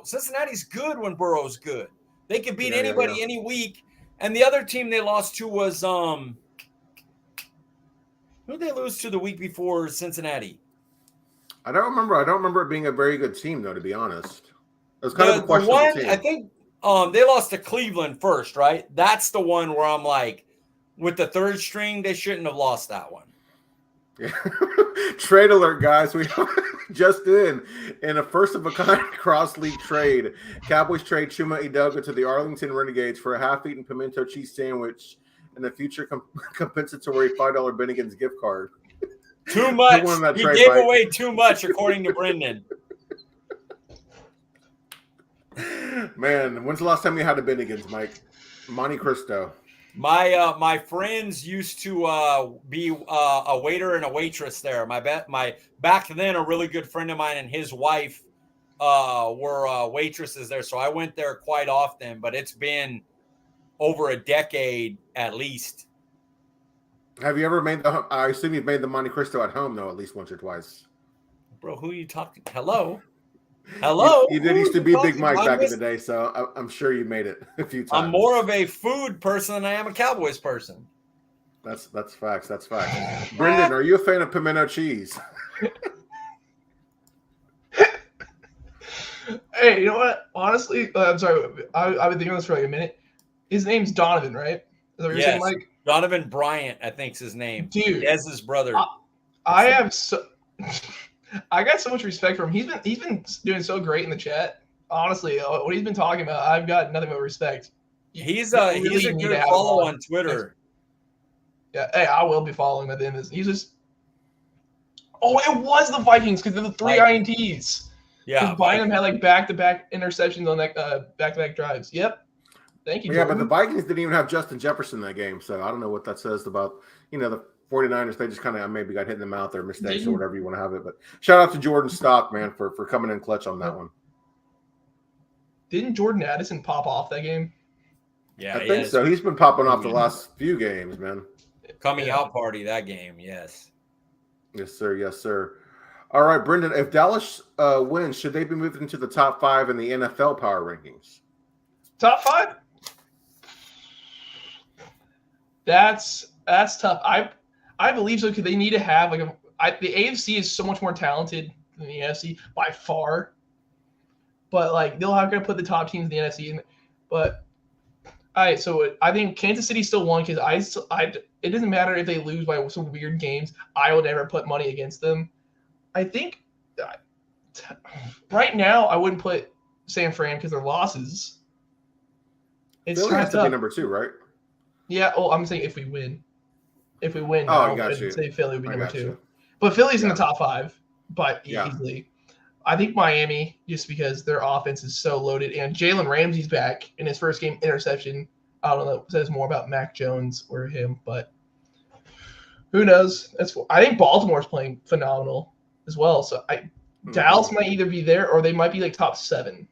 Cincinnati's good when Burrow's good. They could beat anybody any week. And the other team they lost to was who did they lose to the week before Cincinnati? I don't remember. I don't remember it being a very good team, though, to be honest. It was kind of a questionable team. I think they lost to Cleveland first, right? That's the one where I'm like, with the third string, they shouldn't have lost that one. Yeah. Trade alert, guys. We just in a first-of-a-kind cross-league trade. Cowboys trade Chuma Edoga to the Arlington Renegades for a half-eaten pimento cheese sandwich and a future compensatory $5 Bennigan's gift card. Too much. He gave away too much, according to Brenden. Man, when's the last time you had a Bennigan's, Mike? Monte Cristo. My friends used to be a waiter and a waitress there. My back then a really good friend of mine and his wife were waitresses there, so I went there quite often. But it's been over a decade at least. Have you ever made I assume you've made the Monte Cristo at home though, at least once or twice. Bro, who are you talking? Hello. You did used to be Big Mike back in the day, so I'm sure you made it a few times. I'm more of a food person than I am a Cowboys person. That's facts. That's facts. Brenden, are you a fan of pimento cheese? Hey, you know what? Honestly, I'm sorry. I've been thinking on this for like a minute. His name's Donovan, right? Is that what you're saying, Mike? Donovan Bryant, I think's his name. Dude, that's his brother. I got so much respect for him. He's been doing so great in the chat. Honestly, what he's been talking about, I've got nothing but respect. He's a good follow on Twitter. Yeah, hey, I will be following him at the end of this. He's just. Oh, it was the Vikings because of the 3 INTs. Yeah, Bynum had like back-to-back interceptions on that back-to-back drives. Yep. Thank you. Yeah, but the Vikings didn't even have Justin Jefferson in that game, so I don't know what that says about the 49ers. They just kind of maybe got hit in the mouth or mistakes or whatever you want to have it. But shout out to Jordan Stock, man, for coming in clutch on that one. Didn't Jordan Addison pop off that game? Yeah, I think so. He's been popping off the last few games, man. Coming out party that game, yes. Yes, sir. Yes, sir. All right, Brenden, if Dallas wins, should they be moved into the top 5 in the NFL power rankings? Top 5? That's tough. I believe so because they need to have the AFC is so much more talented than the NFC by far. But they'll have to put the top teams in the NFC in. But so I think Kansas City still won because it doesn't matter if they lose by some weird games. I will never put money against them. I think right now I wouldn't put San Fran because their losses. It's Philly has to be number 2, right? Yeah. Oh, I'm saying if we win. I got you. Say Philly would be number 2. But Philly's in the top 5, but easily. I think Miami, just because their offense is so loaded, and Jalen Ramsey's back in his first game interception. I don't know. It says more about Mac Jones or him, but who knows? I think Baltimore's playing phenomenal as well. So Dallas might either be there or they might be top 7.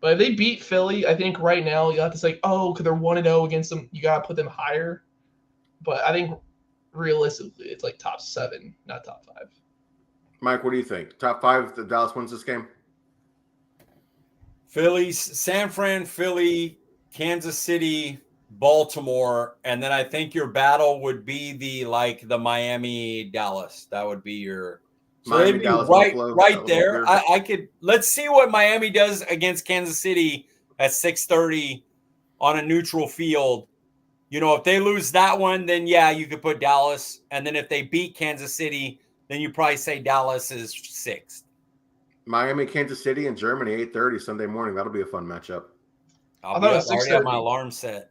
But if they beat Philly, I think right now you have to say, because they're 1-0 against them, you got to put them higher. But I think realistically, it's top 7, not top 5. Mike, what do you think? Top 5 if Dallas wins this game? San Fran, Philly, Kansas City, Baltimore, and then I think your battle would be the Miami, Dallas. That would be your Miami, Dallas, right there. I could let's see what Miami does against Kansas City at 6:30 on a neutral field. If they lose that one, then you could put Dallas, and then if they beat Kansas City, then you probably say Dallas is 6th. Miami, Kansas City, and Germany, 8:30 Sunday morning. That'll be a fun matchup. I already have my alarm set.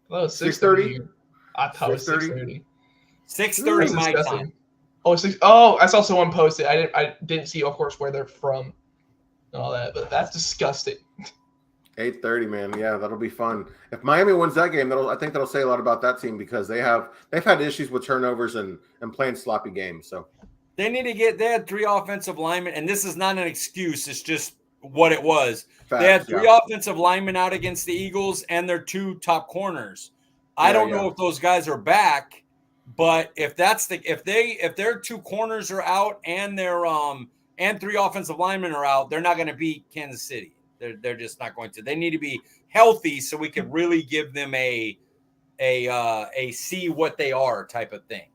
Oh, 6:30. I thought it was 6:30. 6:30 my time. I saw someone post it. I didn't see, of course, where they're from and all that, but that's disgusting. 8:30, man. Yeah, that'll be fun. If Miami wins that game, I think that'll say a lot about that team because they've had issues with turnovers and playing sloppy games. So they had 3 offensive linemen, and this is not an excuse. It's just what it was. Facts, They had 3 yeah. offensive linemen out against the Eagles and their 2 top corners. I Yeah, don't yeah. know if those guys are back, but if their 2 corners are out and their and 3 offensive linemen are out, they're not going to beat Kansas City. They're just not going to. They need to be healthy so we can really give them a see what they are type of thing.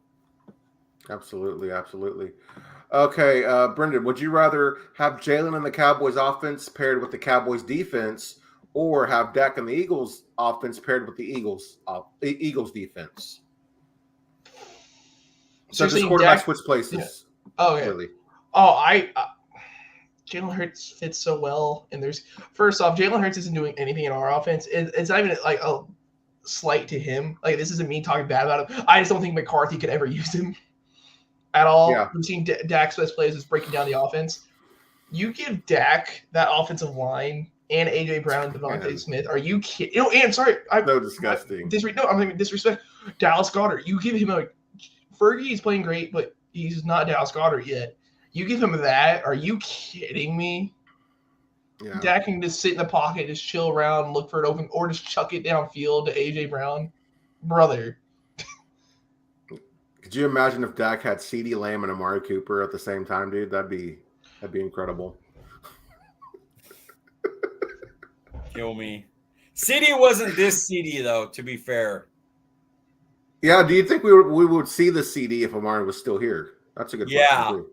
Absolutely, absolutely. Okay, Brenden, would you rather have Jalen and the Cowboys offense paired with the Cowboys defense, or have Dak and the Eagles offense paired with the Eagles defense? So just quarterback switch places. Yeah. Oh, yeah. Really. Oh, Jalen Hurts fits so well, and first off, Jalen Hurts isn't doing anything in our offense. It's not even like a slight to him. Like, this isn't me talking bad about him. I just don't think McCarthy could ever use him at all. Yeah. We've seen Dak's best plays is breaking down the offense. You give Dak that offensive line and AJ Brown and Devontae Smith. Are you kidding? And sorry, so disgusting. I'm thinking disrespect. Dallas Goedert. You give him Fergie is playing great, but he's not Dallas Goedert yet. You give him that? Are you kidding me? Yeah. Dak can just sit in the pocket, just chill around, look for it open, or just chuck it downfield to AJ Brown. Brother. Could you imagine if Dak had CeeDee Lamb and Amari Cooper at the same time, dude? That'd be incredible. Kill me. CeeDee wasn't this CeeDee though, to be fair. Yeah, do you think we would see the CeeDee if Amari was still here? That's a good question too.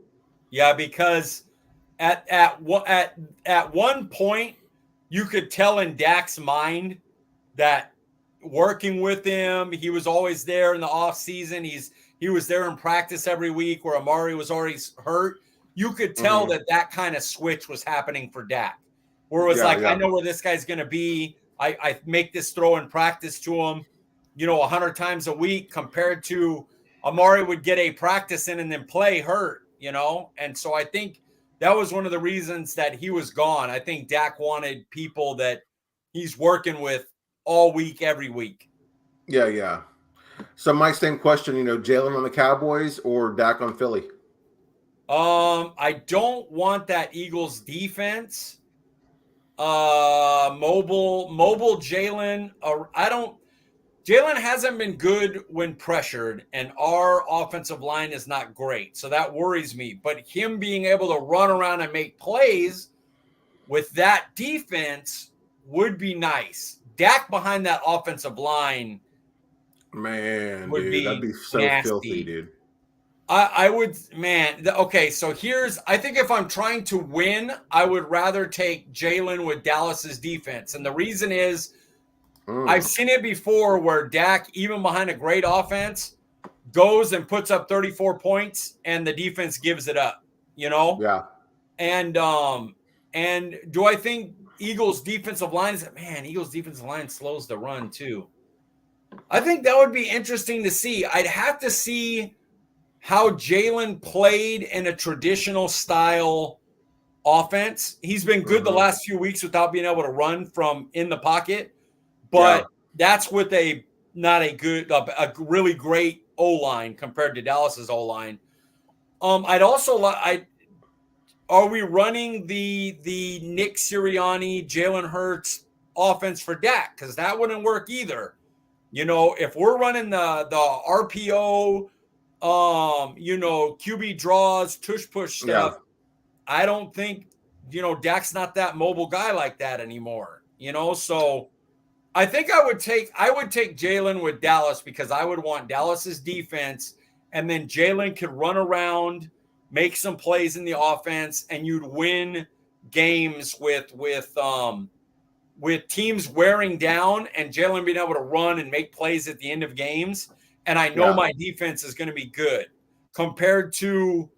Yeah, because at one point you could tell in Dak's mind that working with him, he was always there in the off season. He was there in practice every week where Amari was already hurt. You could tell that kind of switch was happening for Dak, where it was I know where this guy's going to be. I make this throw in practice to him, 100 times a week, compared to Amari would get a practice in and then play hurt, And so I think that was one of the reasons that he was gone. I think Dak wanted people that he's working with all week, every week. Yeah, yeah. So my same question, Jalen on the Cowboys or Dak on Philly? I don't want that Eagles defense. Mobile Jalen. Jalen hasn't been good when pressured, and our offensive line is not great. So that worries me. But him being able to run around and make plays with that defense would be nice. Dak behind that offensive line, man, dude, that'd be so nasty. Filthy, dude. I would, man. Okay, so I think if I'm trying to win, I would rather take Jalen with Dallas's defense. And the reason is I've seen it before where Dak, even behind a great offense, goes and puts up 34 points and the defense gives it up, Yeah. And do I think Eagles defensive line slows the run too? I think that would be interesting to see. I'd have to see how Jalen played in a traditional style offense. He's been good the last few weeks without being able to run from in the pocket, but that's with a really great O-line compared to Dallas's O-line. I'd also are we running the Nick Sirianni, Jalen Hurts offense for Dak? Because that wouldn't work either. If we're running the RPO, QB draws, tush push stuff, I don't think, Dak's not that mobile guy like that anymore, so I think I would take Jalen with Dallas because I would want Dallas's defense, and then Jalen could run around, make some plays in the offense, and you'd win games with teams wearing down and Jalen being able to run and make plays at the end of games. And I know my defense is going to be good compared to,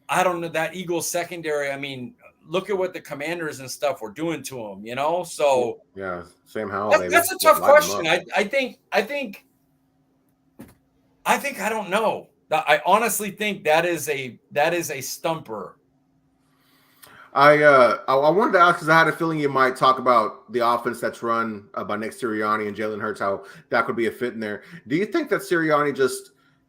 I don't know, that Eagles secondary. I mean, look at what the Commanders and stuff were doing to them, So yeah, Sam Howell. That's a tough question. I think I don't know. I honestly think that is a stumper. I wanted to ask because I had a feeling you might talk about the offense that's run by Nick Sirianni and Jalen Hurts, how that could be a fit in there. Do you think that Sirianni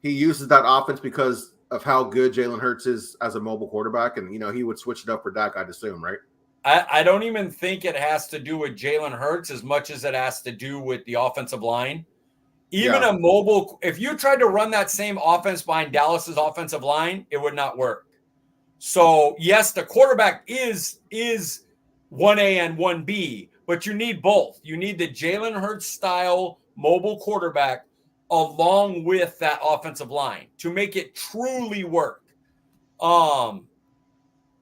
he uses that offense because of how good Jalen Hurts is as a mobile quarterback, and he would switch it up for Dak, I'd assume, right? I don't even think it has to do with Jalen Hurts as much as it has to do with the offensive line. Even a mobile, if you tried to run that same offense behind Dallas's offensive line, it would not work. So, yes, the quarterback is 1A and 1B, but you need both. You need the Jalen Hurts style mobile quarterback along with that offensive line to make it truly work.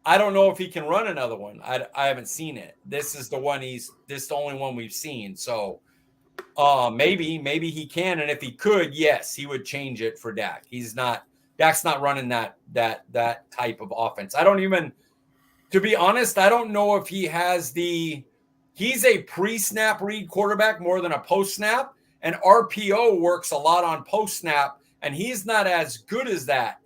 I don't know if he can run another one. I haven't seen it. This is the one this is the only one we've seen. So maybe he can. And if he could, yes, he would change it for Dak. Dak's not running that type of offense. To be honest, I don't know if he has he's a pre-snap read quarterback more than a post-snap. And RPO works a lot on post-snap, and he's not as good as that.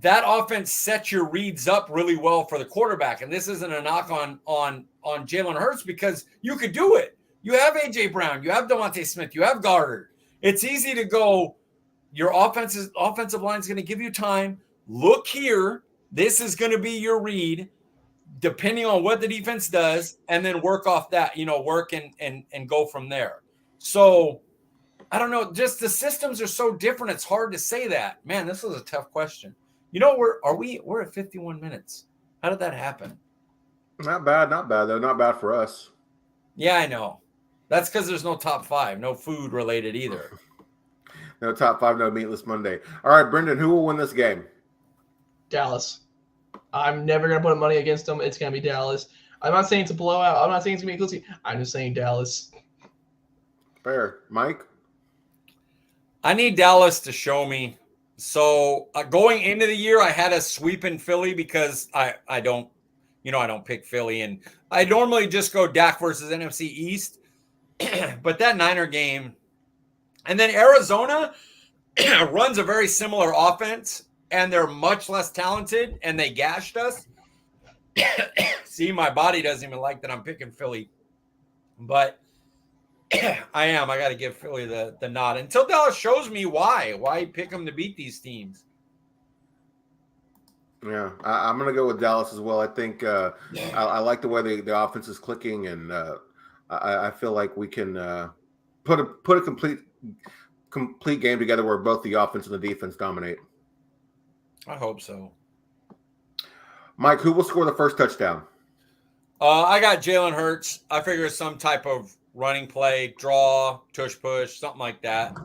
That offense sets your reads up really well for the quarterback. And this isn't a knock on Jalen Hurts because you could do it. You have A.J. Brown. You have Devontae Smith. You have Goddard. It's easy to go, your offensive line is going to give you time. Look here. This is going to be your read, depending on what the defense does, and then work off that, work and go from there. So I don't know. Just the systems are so different. It's hard to say that. Man, this was a tough question. We're at 51 minutes. How did that happen? Not bad though. Not bad for us. Yeah, I know. That's because there's no top 5, no food related either. No top 5, no Meatless Monday. All right, Brenden, who will win this game? Dallas. I'm never going to put money against them. It's going to be Dallas. I'm not saying it's a blowout. I'm not saying it's going to be close. I'm just saying Dallas. Fair. Mike? I need Dallas to show me. So going into the year, I had a sweep in Philly because I don't pick Philly. And I normally just go Dak versus NFC East. But that Niner game, and then Arizona runs a very similar offense, and they're much less talented, and they gashed us. See, my body doesn't even like that I'm picking Philly. But I am. I got to give Philly the nod until Dallas shows me why pick them to beat these teams. Yeah, I'm going to go with Dallas as well. I think I like the way the offense is clicking, and I feel like we can put a complete game together where both the offense and the defense dominate. I hope so. Mike, who will score the first touchdown? I got Jalen Hurts. I figure some type of running play, draw, tush push, something like that.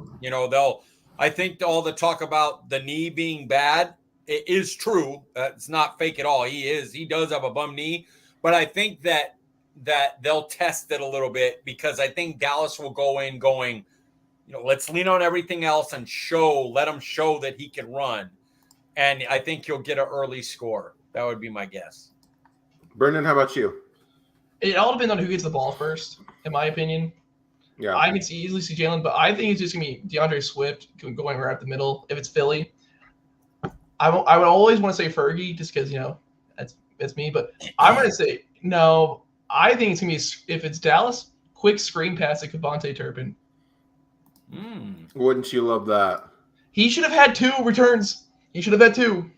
I think all the talk about the knee being bad, it is true. It's not fake at all. He does have a bum knee, but I think that they'll test it a little bit because I think Dallas will go in going, let's lean on everything else and let him show that he can run. And I think he'll get an early score. That would be my guess. Brenden, how about you? It all depends on who gets the ball first, in my opinion. Yeah, I can easily see Jalen, but I think it's just going to be DeAndre Swift going right up the middle. If it's Philly, I would always want to say Fergie just because, that's me. But I'm going to say, no, I think it's going to be, if it's Dallas, quick screen pass to Kevontae Turpin. Wouldn't you love that? He should have had 2 returns. He should have had 2.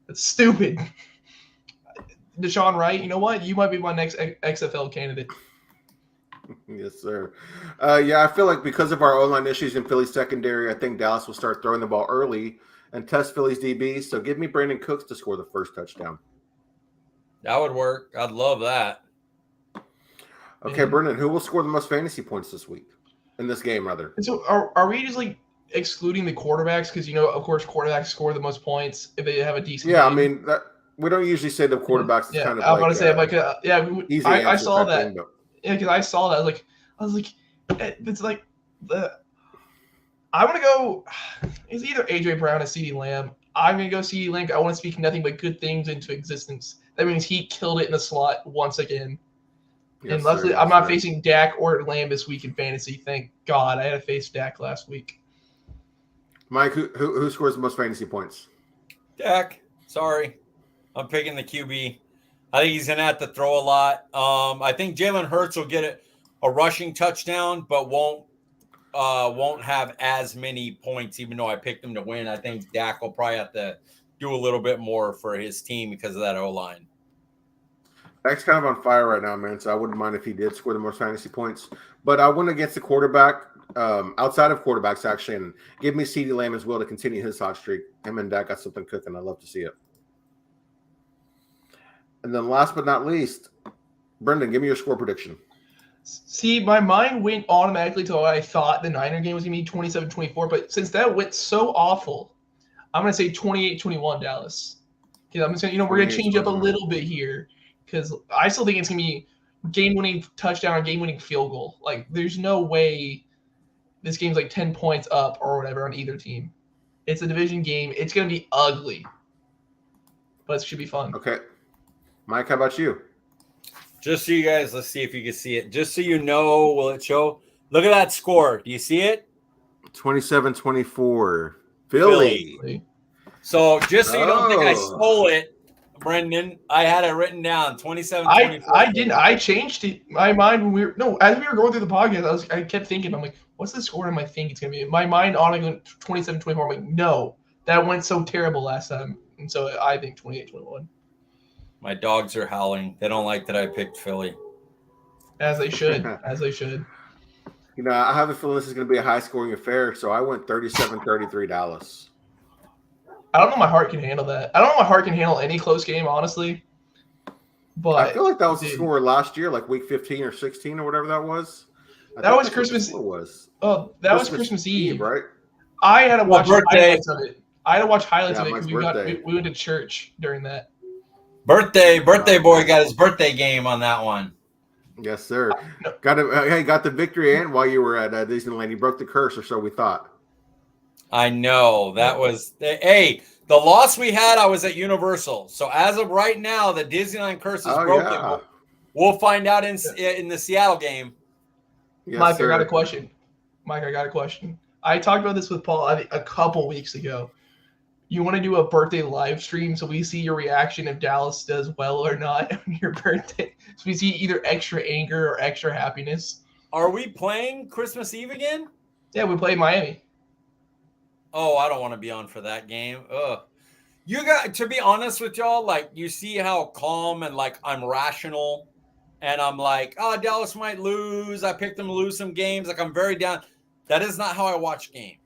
That's stupid. Deshaun Wright, you know what? You might be my next XFL candidate. Yes, sir. I feel like because of our O-line issues in Philly's secondary, I think Dallas will start throwing the ball early and test Philly's DBs. So give me Brandon Cooks to score the first touchdown. That would work. I'd love that. Okay, Brenden, who will score the most fantasy points this week? In this game, rather. And so are we just excluding the quarterbacks? Because, of course, quarterbacks score the most points if they have a decent game. I mean, we don't usually say the quarterbacks is kind of I was going to say, I saw that. Because I saw that. I was like, it's like, I want to go, it's either A.J. Brown or CeeDee Lamb. I'm going to go CeeDee Lamb. I want to speak nothing but good things into existence. That means he killed it in the slot once again. Yes, and luckily, I'm not facing Dak or Lamb this week in fantasy. Thank God. I had to face Dak last week. Mike, who scores the most fantasy points? Dak. Sorry. I'm picking the QB. I think he's going to have to throw a lot. I think Jalen Hurts will get a rushing touchdown, but won't have as many points, even though I picked him to win. I think Dak will probably have to do a little bit more for his team because of that O-line. Dak's kind of on fire right now, man, so I wouldn't mind if he did score the most fantasy points. But I went against the quarterback, outside of quarterbacks, actually, and give me CeeDee Lamb as well to continue his hot streak. Him and Dak got something cooking. I'd love to see it. And then last but not least, Brenden, give me your score prediction. See, my mind went automatically to what I thought the Niner game was going to be 27-24, but since that went so awful, I'm going to say 28-21 Dallas. I'm just gonna, we're going to change up a little bit here because I still think it's going to be game-winning touchdown or game-winning field goal. Like, there's no way this game's like 10 points up or whatever on either team. It's a division game. It's going to be ugly, but it should be fun. Okay. Mike, how about you? Just so you guys, let's see if you can see it. Just so you know, will it show? Look at that score. Do you see it? 27-24. Philly. So just so you don't think I stole it, Brenden, I had it written down. 27-24. I didn't. I changed it. My mind when as we were going through the podcast, I kept thinking, I'm like, what's the score I think it's gonna be? My mind automatically went 27-24. I'm like, no, that went so terrible last time, and so I think 28-21. My dogs are howling. They don't like that I picked Philly. As they should. As they should. I have a feeling this is going to be a high-scoring affair, so I went 37-33 Dallas. I don't know if my heart can handle that. I don't know if my heart can handle any close game, honestly. But I feel like that was the score last year, like week 15 or 16 or whatever that was. That was Christmas. Oh, that was Christmas Eve, right? I had to watch highlights of it. I had to watch highlights of it because we went to church during that. Birthday boy got his birthday game on that one. Yes, sir. Got the victory and while you were at Disneyland, you broke the curse, or so we thought. I know that was the loss we had. I was at Universal, so as of right now, the Disneyland curse is broken. Yeah. We'll find out in the Seattle game. Yes, Mike, sir. I got a question. I talked about this with Paul a couple weeks ago. You want to do a birthday live stream so we see your reaction if Dallas does well or not on your birthday. So we see either extra anger or extra happiness. Are we playing Christmas Eve again? Yeah, we played Miami. Oh, I don't want to be on for that game. Ugh. You got to be honest with y'all, like you see how calm and like I'm rational and I'm like, oh, Dallas might lose. I picked them to lose some games. Like I'm very down. That is not how I watch games.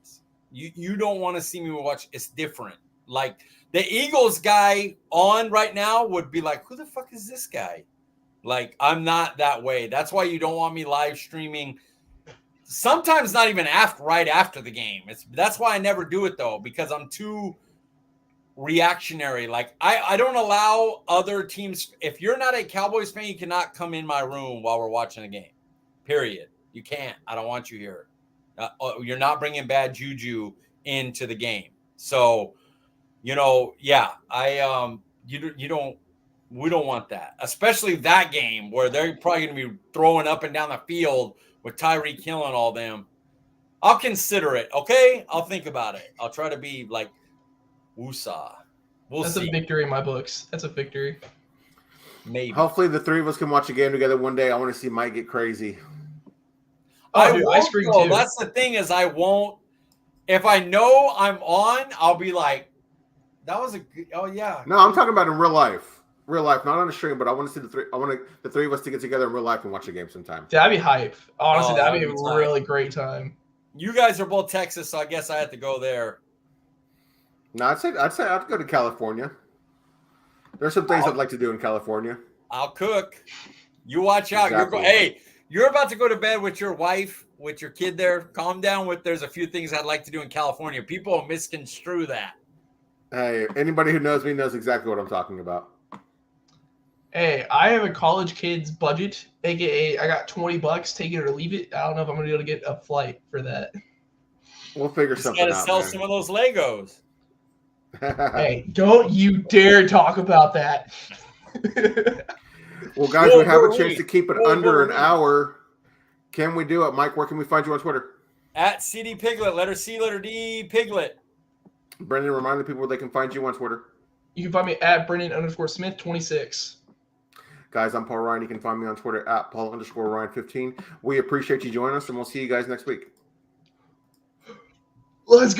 You don't want to see me watch. It's different. Like the Eagles guy on right now would be like, who the fuck is this guy? Like I'm not that way. That's why you don't want me live streaming. Sometimes not even right after the game. That's why I never do it though, because I'm too reactionary. Like I don't allow other teams. If you're not a Cowboys fan, you cannot come in my room while we're watching a game. Period. You can't. I don't want you here. You're not bringing bad juju into the game. So, we don't want that, especially that game where they're probably going to be throwing up and down the field with Tyreek Hill and all them. I'll consider it. Okay. I'll think about it. I'll try to be like, woosah. That's a victory in my books. That's a victory. Maybe. Hopefully the three of us can watch a game together one day. I want to see Mike get crazy. I scream too. That's the thing is I won't. If I know I'm on, I'll be like, that was yeah. No, I'm talking about in real life. Real life, not on the stream, but I want to see the three of us to get together in real life and watch a game sometime. That'd be hype. Honestly, that'd be a really great time. You guys are both Texas, so I guess I have to go there. No, I'd say I'd go to California. There's some things I'd like to do in California. I'll cook. You watch out. Exactly. You're about to go to bed with your wife, with your kid there. Calm down. There's a few things I'd like to do in California. People misconstrue that. Hey, anybody who knows me knows exactly what I'm talking about. Hey, I have a college kid's budget, aka I got $20, take it or leave it. I don't know if I'm gonna be able to get a flight for that. We'll figure something out. Got to sell some of those Legos. Hey, don't you dare talk about that. Well, guys, we have a chance to keep it under an hour. Can we do it? Mike, where can we find you on Twitter? At CD Piglet, letter C, letter D, Piglet. Brenden, remind the people where they can find you on Twitter. You can find me at Brenden_Smith26. Guys, I'm Paul Ryan. You can find me on Twitter at Paul_Ryan15. We appreciate you joining us, and we'll see you guys next week. Let's go.